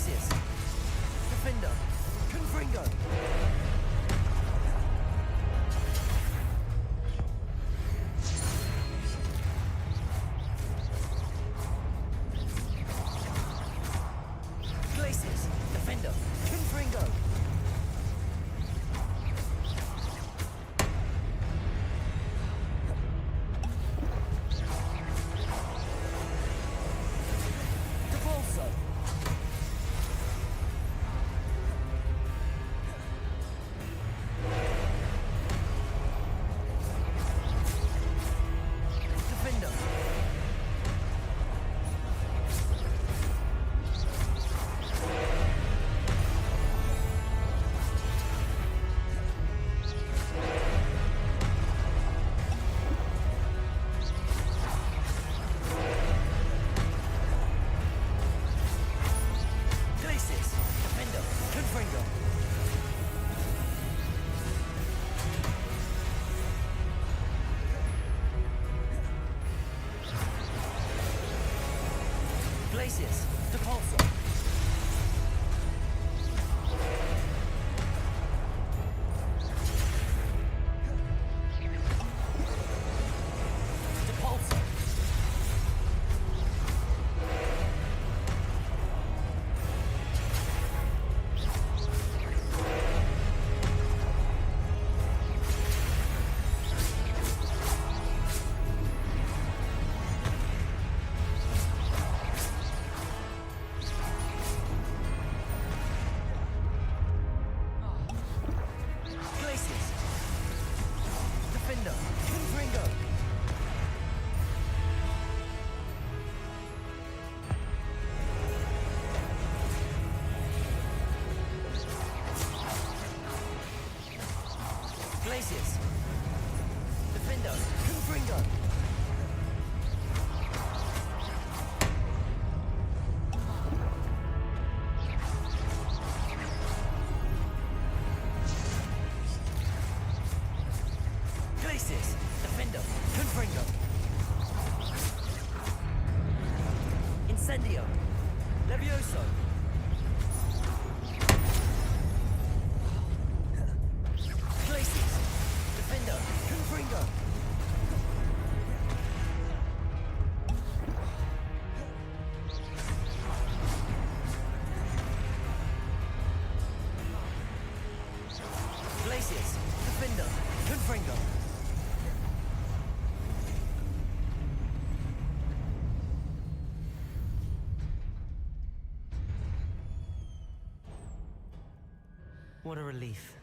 Glacius. Defender. Confringo. Glacius. Defender. Confringo. Glacius, Depulsor. Depulsor. Glacius. Defender. Confringo. Glacius. Defender. Confringo. Incendio. Levioso. Confringo. Glacius. Defender. Confringo. What a relief.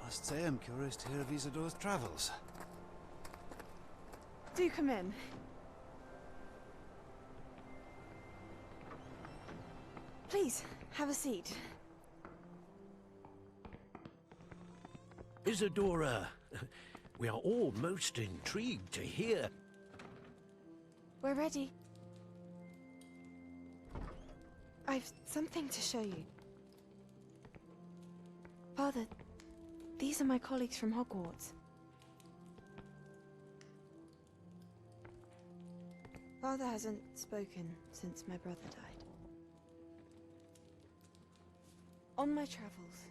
Must say I'm curious to hear of Isadora's travels. Do come in. Please, have a seat. Isadora, we are all most intrigued to hear. We're ready. I've something to show you. Father, these are my colleagues from Hogwarts. Father hasn't spoken since my brother died. On my travels,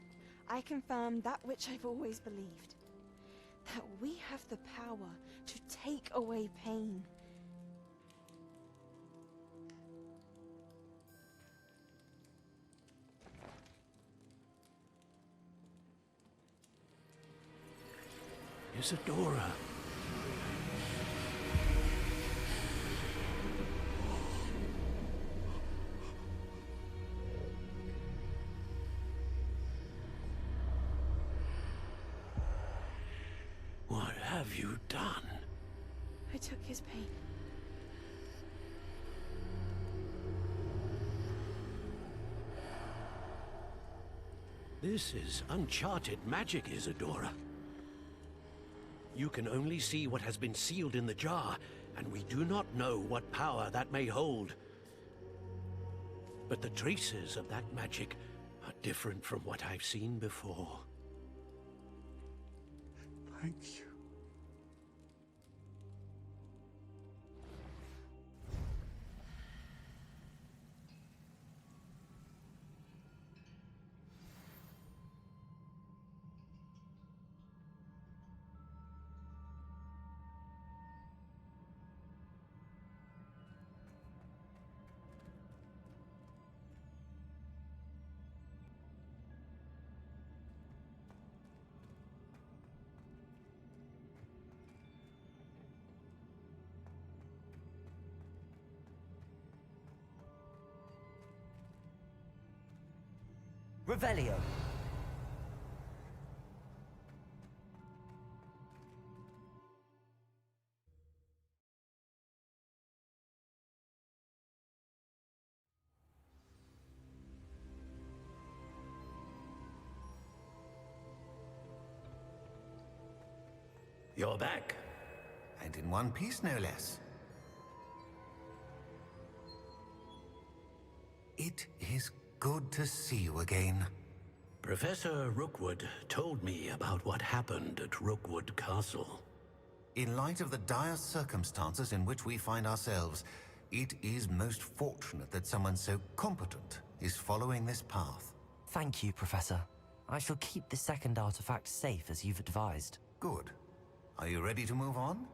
I confirmed that which I've always believed. That we have the power to take away pain. Isadora. What have you done? I took his pain. This is uncharted magic, Isadora. You can only see what has been sealed in the jar, and we do not know what power that may hold. But the traces of that magic are different from what I've seen before. Thank you. Revelio. You're back. And in one piece, no less. It is good to see you again. Professor Rookwood told me about what happened at Rookwood Castle. In light of the dire circumstances in which we find ourselves, it is most fortunate that someone so competent is following this path. Thank you, Professor. I shall keep the second artifact safe as you've advised. Good. Are you ready to move on?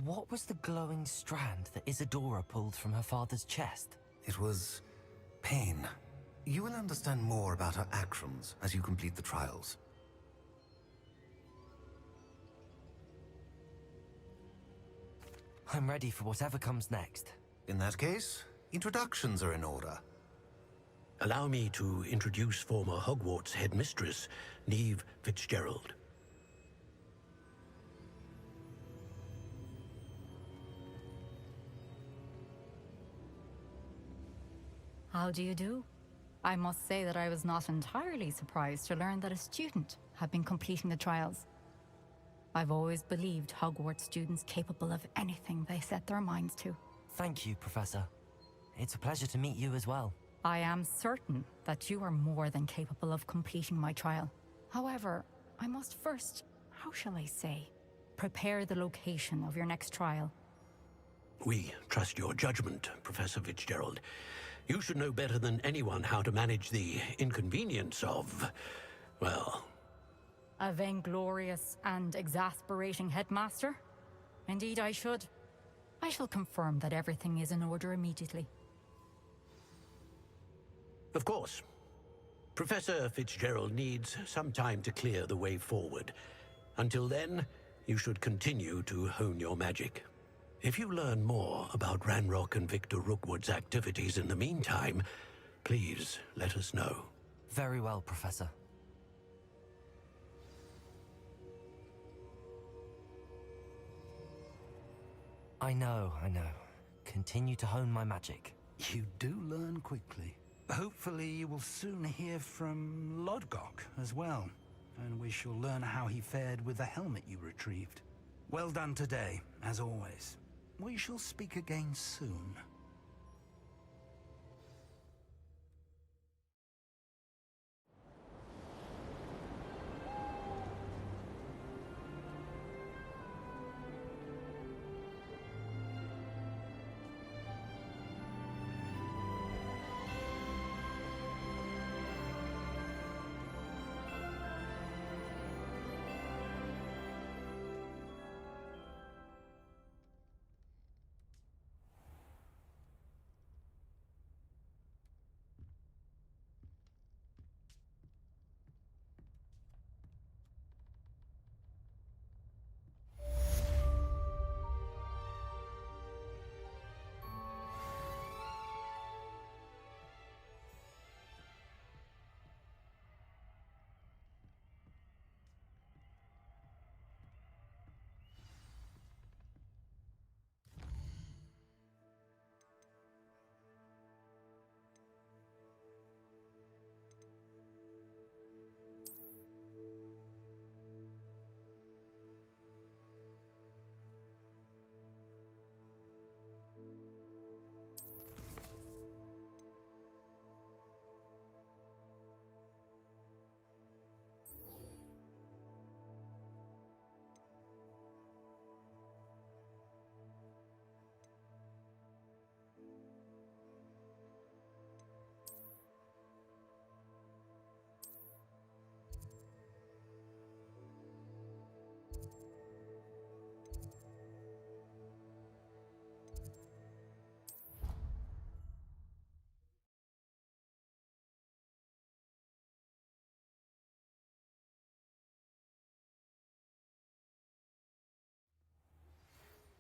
What was the glowing strand that Isadora pulled from her father's chest? It was pain. You will understand more about her actions as you complete the trials. I'm ready for whatever comes next. In that case, introductions are in order. Allow me to introduce former Hogwarts headmistress, Neve Fitzgerald. How do you do? I must say that I was not entirely surprised to learn that a student had been completing the trials. I've always believed Hogwarts students capable of anything they set their minds to. Thank you, Professor. It's a pleasure to meet you as well. I am certain that you are more than capable of completing my trial. However, I must first, how shall I say, prepare the location of your next trial. We trust your judgment, Professor Fitzgerald. You should know better than anyone how to manage the inconvenience of, well... A vainglorious and exasperating headmaster? Indeed I should. I shall confirm that everything is in order immediately. Of course. Professor Fitzgerald needs some time to clear the way forward. Until then, you should continue to hone your magic. If you learn more about Ranrock and Victor Rookwood's activities in the meantime, please let us know. Very well, Professor. I know. Continue to hone my magic. You do learn quickly. Hopefully you will soon hear from Lodgok as well, and we shall learn how he fared with the helmet you retrieved. Well done today, as always. We shall speak again soon.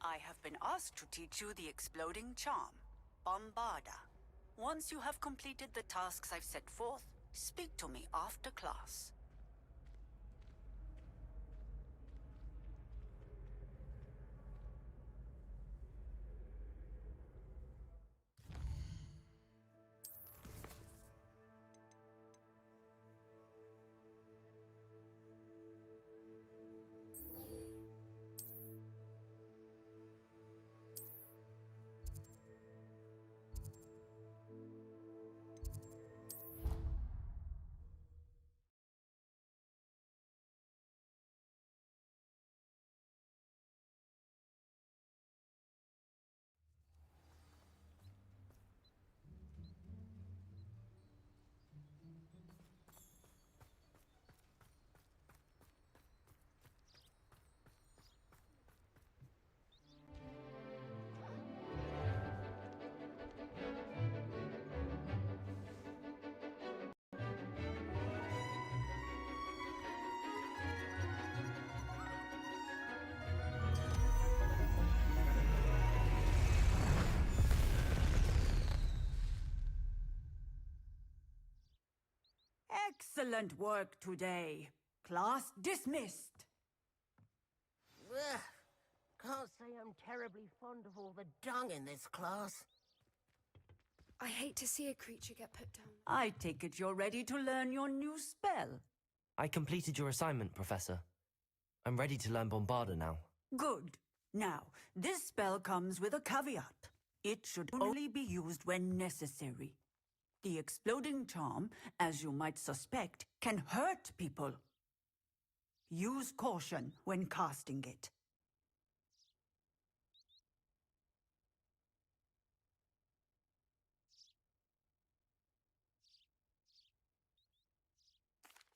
I have been asked to teach you the exploding charm, Bombarda. Once you have completed the tasks I've set forth, speak to me after class. Excellent work today. Class dismissed. Ugh. Can't say I'm terribly fond of all the dung in this class. I hate to see a creature get put down. I take it you're ready to learn your new spell. I completed your assignment, Professor. I'm ready to learn Bombarda now. Good. Now, this spell comes with a caveat. It should only be used when necessary. The exploding charm, as you might suspect, can hurt people. Use caution when casting it.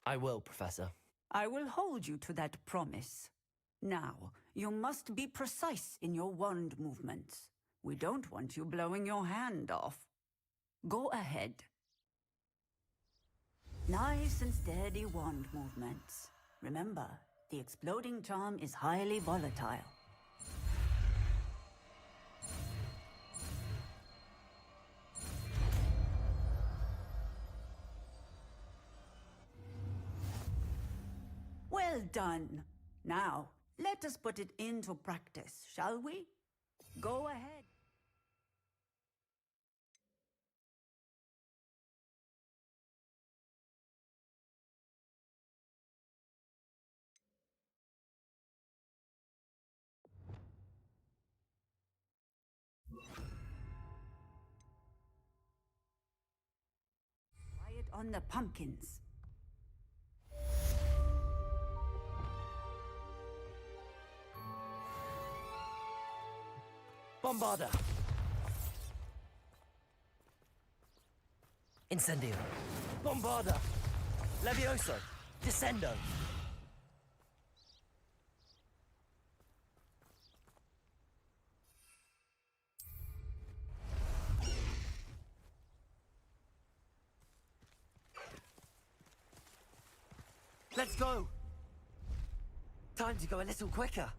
I will, Professor. I will hold you to that promise. Now, you must be precise in your wand movements. We don't want you blowing your hand off. Go ahead. Nice and steady wand movements. Remember, the exploding charm is highly volatile. done. Now, let us put it into practice, shall we? Go ahead. Quiet on the pumpkins. Bombarda. Incendio. Bombarda. Levioso. Descendo. Let's go! Time to go a little quicker.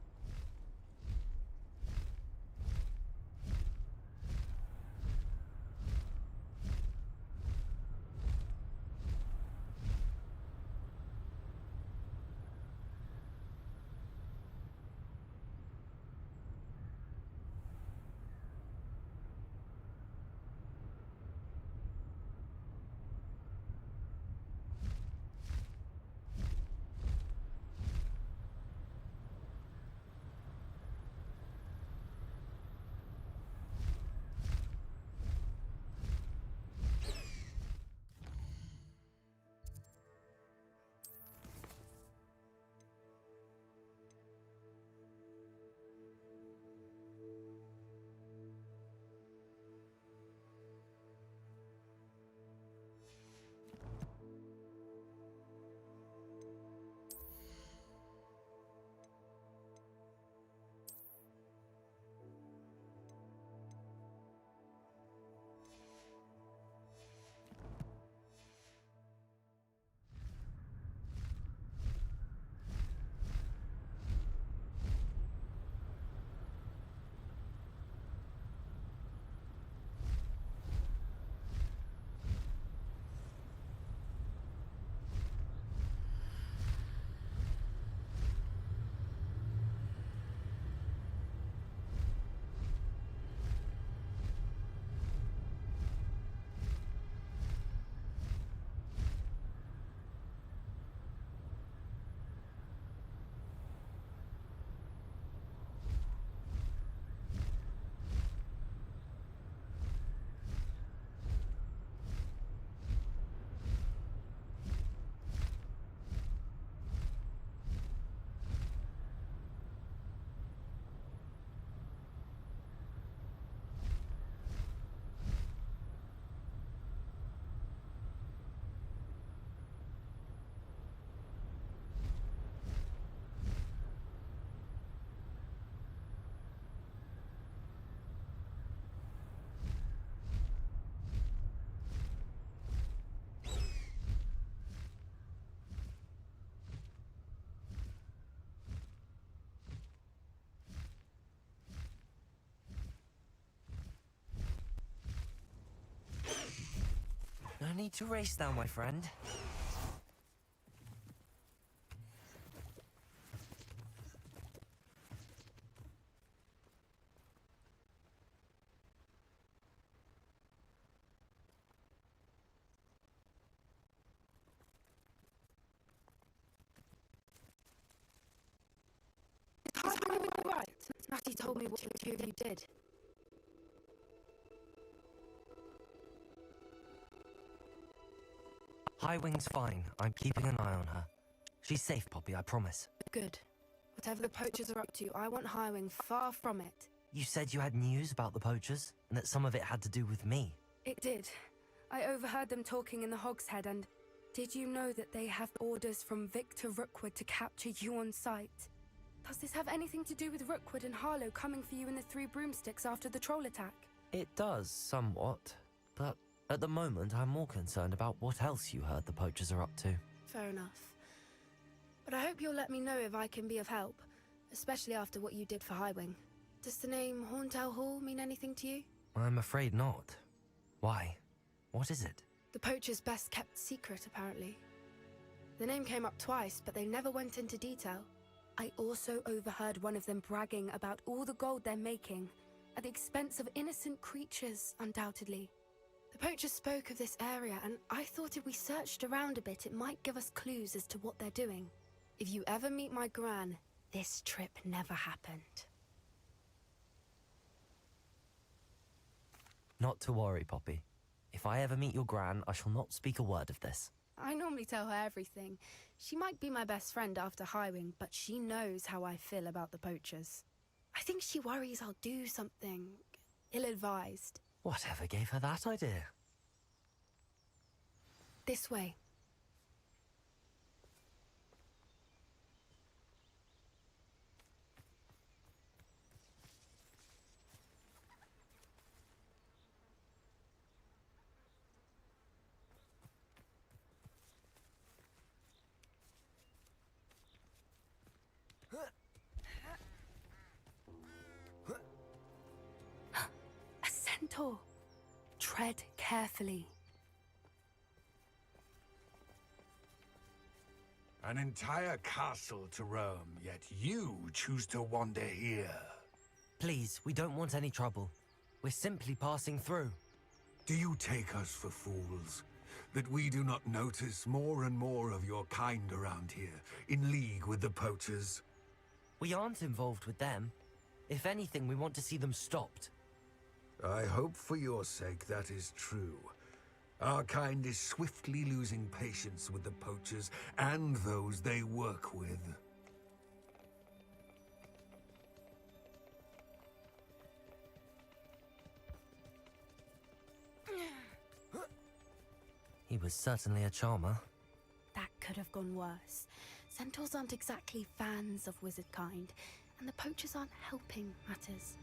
No need to race now, my friend. Right. Natty told me what the two of you did. Highwing's fine. I'm keeping an eye on her. She's safe, Poppy, I promise. Good. Whatever the poachers are up to, I want Highwing far from it. You said you had news about the poachers, and that some of it had to do with me. It did. I overheard them talking in the Hogshead, and did you know that they have orders from Victor Rookwood to capture you on sight? Does this have anything to do with Rookwood and Harlow coming for you in the Three Broomsticks after the troll attack? It does, somewhat. But at the moment, I'm more concerned about what else you heard the poachers are up to. Fair enough. But I hope you'll let me know if I can be of help, especially after what you did for Highwing. Does the name Hauntel Hall mean anything to you? I'm afraid not. Why? What is it? The poacher's best kept secret, apparently. The name came up twice, but they never went into detail. I also overheard one of them bragging about all the gold they're making, at the expense of innocent creatures, undoubtedly. The poachers spoke of this area, and I thought if we searched around a bit, it might give us clues as to what they're doing. If you ever meet my gran, this trip never happened. Not to worry, Poppy. If I ever meet your gran, I shall not speak a word of this. I normally tell her everything. She might be my best friend after Highwing, but she knows how I feel about the poachers. I think she worries I'll do something ill-advised. Whatever gave her that idea? This way. A centaur. Tread carefully. An entire castle to roam, yet you choose to wander here. Please, we don't want any trouble. We're simply passing through. Do you take us for fools? That we do not notice more and more of your kind around here, in league with the poachers? We aren't involved with them. If anything, we want to see them stopped. I hope for your sake that is true. Our kind is swiftly losing patience with the poachers and those they work with. He was certainly a charmer. That could have gone worse. Centaurs aren't exactly fans of wizard kind, and the poachers aren't helping matters.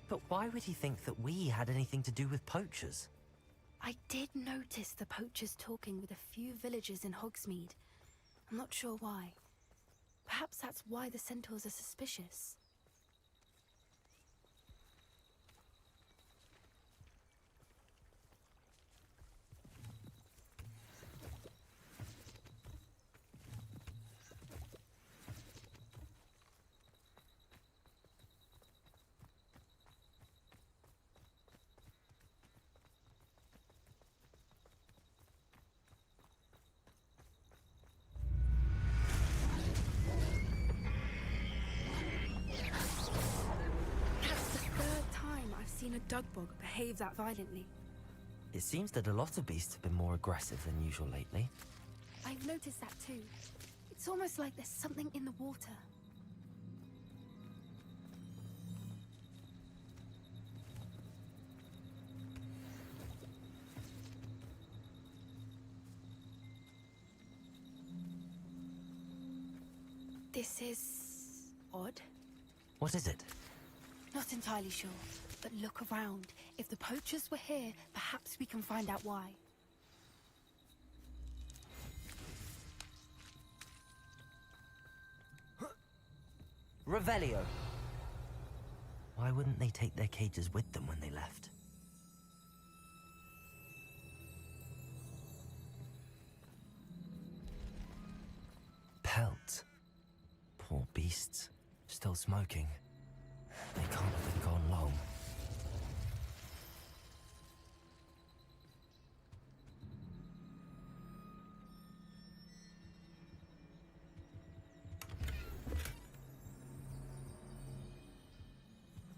But why would he think that we had anything to do with poachers? I did notice the poachers talking with a few villagers in Hogsmeade. I'm not sure why. Perhaps that's why the centaurs are suspicious. Seen a dugbog behave that violently. It seems that a lot of beasts have been more aggressive than usual lately. I've noticed that too. It's almost like there's something in the water. This is odd. What is it? Not entirely sure. But look around. If the poachers were here, perhaps we can find out why. Revelio! Why wouldn't they take their cages with them when they left? Pelt. Poor beasts. Still smoking. They can't have been gone long.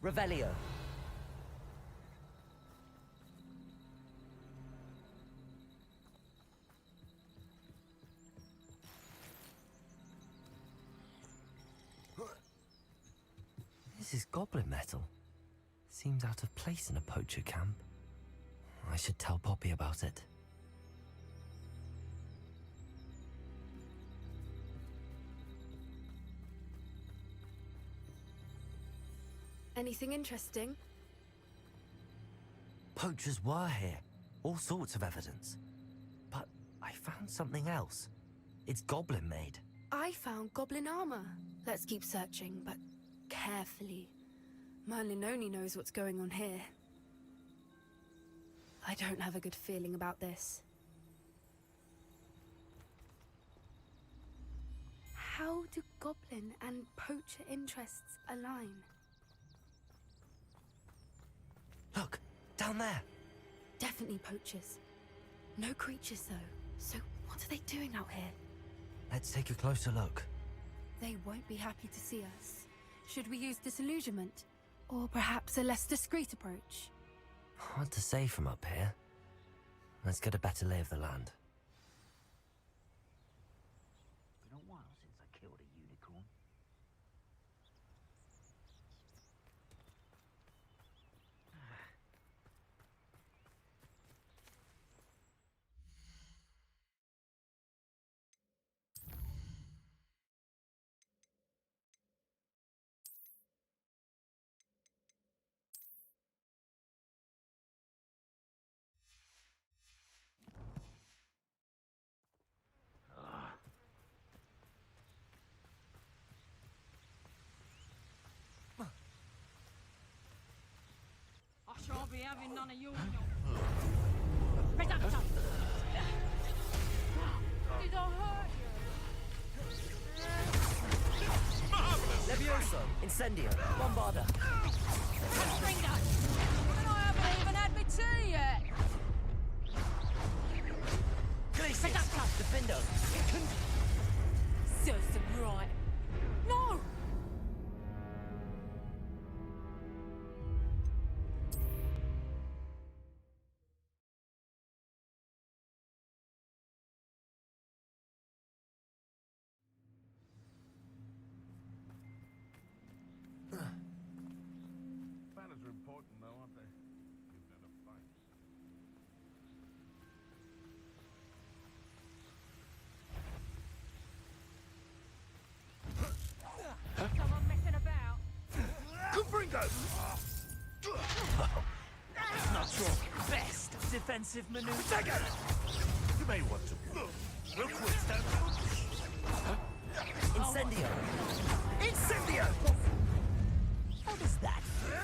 Revelio. This is goblin metal. Seems out of place in a poacher camp. I should tell Poppy about it. Anything interesting? Poachers were here. All sorts of evidence. But I found something else. It's goblin made. I found goblin armor. Let's keep searching, but carefully. Merlin only knows what's going on here. I don't have a good feeling about this. How do goblin and poacher interests align? Look, down there. Definitely poachers. No creatures, though. So what are they doing out here? Let's take a closer look. They won't be happy to see us. Should we use disillusionment? Or perhaps a less discreet approach? Hard to say from up here. Let's get a better lay of the land. Been a while since I killed a unicorn. I shan't be having none of yours. Reducto! Did I hurt you? Levioso, Incendio, Bombarda. Ringo! And I haven't even had my tea yet! Glacius, Defendo. Serves them right. No! Banners are important, though, aren't they? Even in a fight. Someone messing about? Confringo! Not your best defensive maneuver. Take it! You may want to. We'll quit, don't Incendio. Incendio! How does that feel?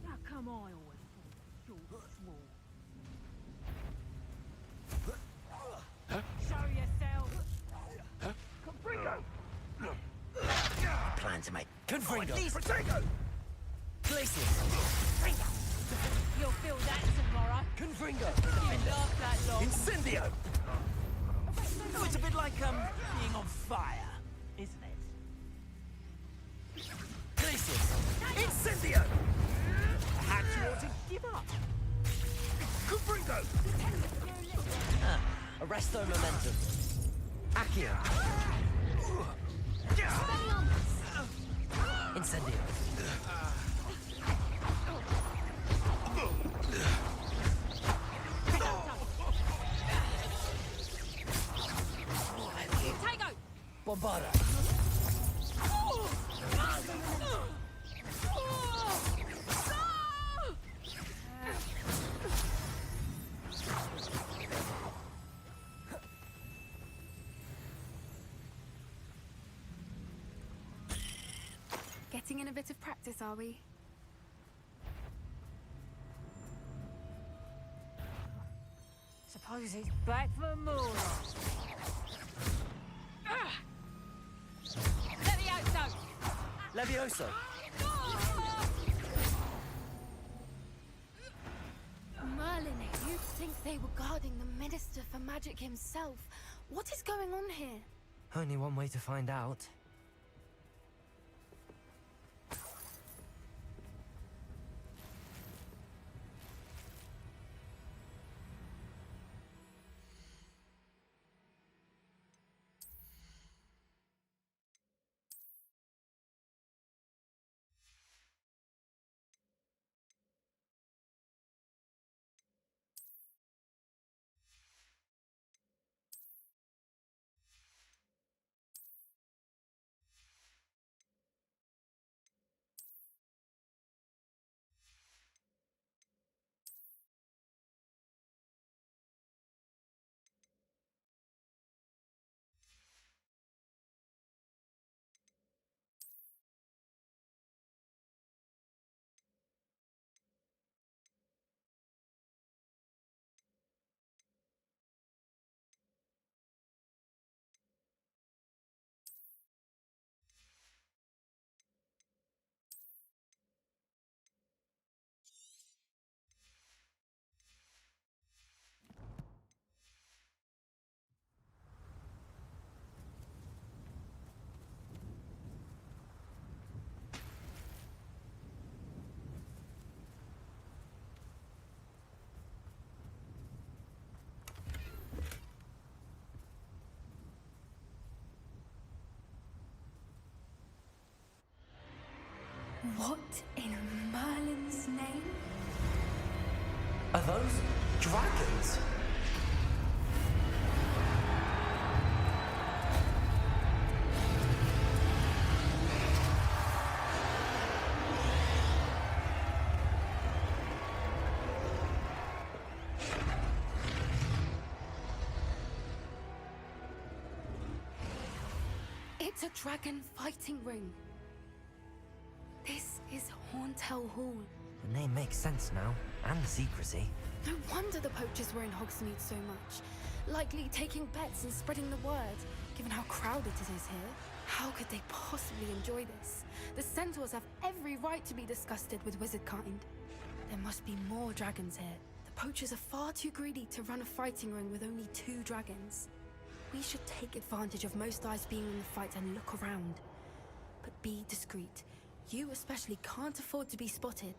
How come I always fall short small? Show yourself! Confringo! Plan to make Confringo! Protego! Glacius! You'll feel that tomorrow. Confringo! You last that long. Incendio! Oh, it's a bit like, being on fire, isn't it? Glacius! Incendio! Perhaps you ought to give up. Confringo! Arresto momentum. Accio. Incendio. Tego! Bombarda. Getting in a bit of practice, are we? Suppose he's back for more. Levioso! Levioso. Merlin, you'd think they were guarding the Minister for Magic himself. What is going on here? Only one way to find out. What in Merlin's name? Are those dragons? It's a dragon fighting ring. This is Horntail Hall. The name makes sense now, and the secrecy. No wonder the poachers were in Hogsmeade so much. Likely taking bets and spreading the word, given how crowded it is here. How could they possibly enjoy this? The centaurs have every right to be disgusted with wizardkind. There must be more dragons here. The poachers are far too greedy to run a fighting ring with only 2 dragons. We should take advantage of most eyes being in the fight and look around. But be discreet. You especially can't afford to be spotted.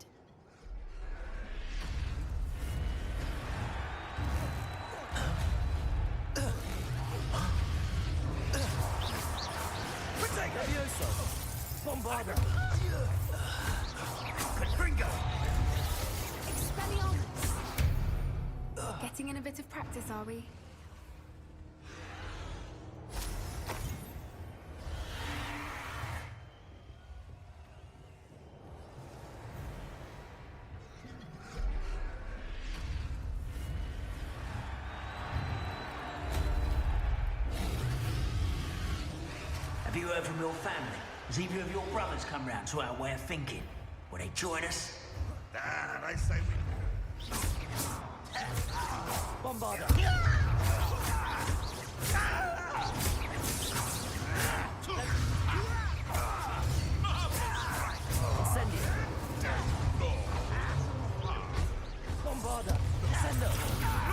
Bombarda! Expelliarmus! Getting in a bit of practice, are we? Have you heard from your family? Has either of your brothers come round to our way of thinking? Will they join us? I say we... Bombarda! Incendio! Bombarda! Incendio!